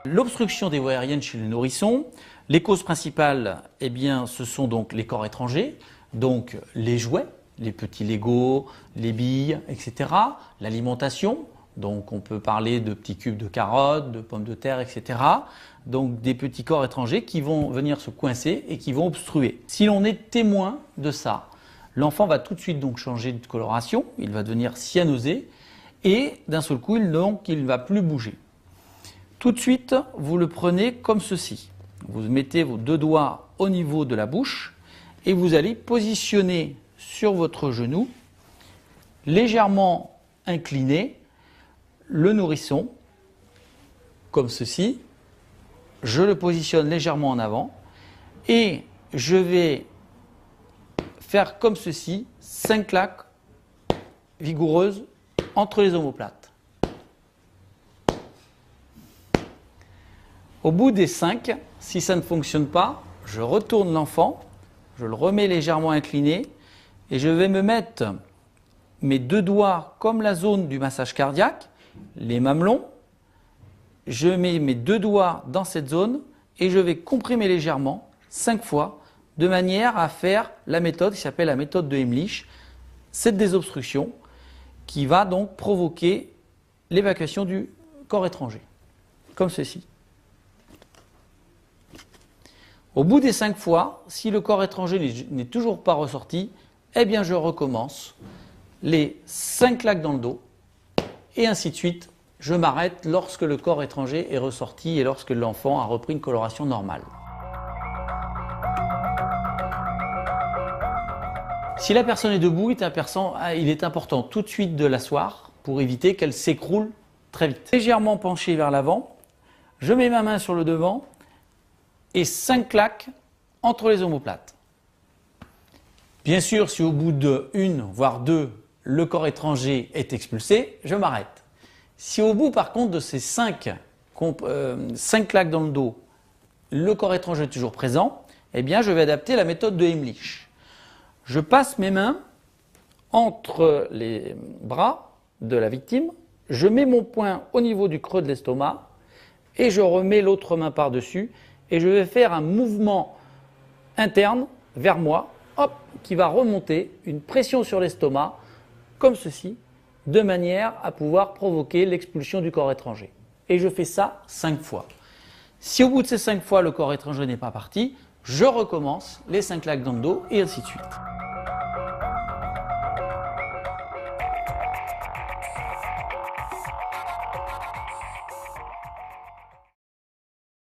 L'obstruction des voies aériennes chez les nourrissons, les causes principales, eh bien, ce sont donc les corps étrangers, donc les jouets, les petits Legos, les billes, etc. L'alimentation, donc on peut parler de petits cubes de carottes, de pommes de terre, etc. Donc des petits corps étrangers qui vont venir se coincer et qui vont obstruer. Si l'on est témoin de ça, l'enfant va tout de suite donc changer de coloration, il va devenir cyanosé et d'un seul coup, il ne va plus bouger. Tout de suite, vous le prenez comme ceci. Vous mettez vos deux doigts au niveau de la bouche et vous allez positionner sur votre genou, légèrement incliné, le nourrisson, comme ceci. Je le positionne légèrement en avant et je vais faire comme ceci, 5 claques vigoureuses entre les omoplates. Au bout des 5, si ça ne fonctionne pas, je retourne l'enfant, je le remets légèrement incliné et je vais me mettre mes deux doigts comme la zone du massage cardiaque, les mamelons, je mets mes deux doigts dans cette zone et je vais comprimer légèrement 5 fois de manière à faire la méthode qui s'appelle la méthode de Heimlich, cette désobstruction qui va donc provoquer l'évacuation du corps étranger, comme ceci. Au bout des 5 fois, si le corps étranger n'est toujours pas ressorti, eh bien je recommence les 5 claques dans le dos et ainsi de suite. Je m'arrête lorsque le corps étranger est ressorti et lorsque l'enfant a repris une coloration normale. Si la personne est debout, il est important tout de suite de l'asseoir pour éviter qu'elle s'écroule très vite. Légèrement penché vers l'avant, je mets ma main sur le devant et 5 claques entre les omoplates. Bien sûr, si au bout de 1 voire 2, le corps étranger est expulsé, je m'arrête. Si au bout par contre de ces 5 claques dans le dos, le corps étranger est toujours présent, eh bien je vais adapter la méthode de Heimlich. Je passe mes mains entre les bras de la victime, je mets mon poing au niveau du creux de l'estomac et je remets l'autre main par-dessus et je vais faire un mouvement interne vers moi, hop, qui va remonter une pression sur l'estomac, comme ceci, de manière à pouvoir provoquer l'expulsion du corps étranger. Et je fais ça 5 fois. Si au bout de ces 5 fois, le corps étranger n'est pas parti, je recommence les 5 claques dans le dos et ainsi de suite.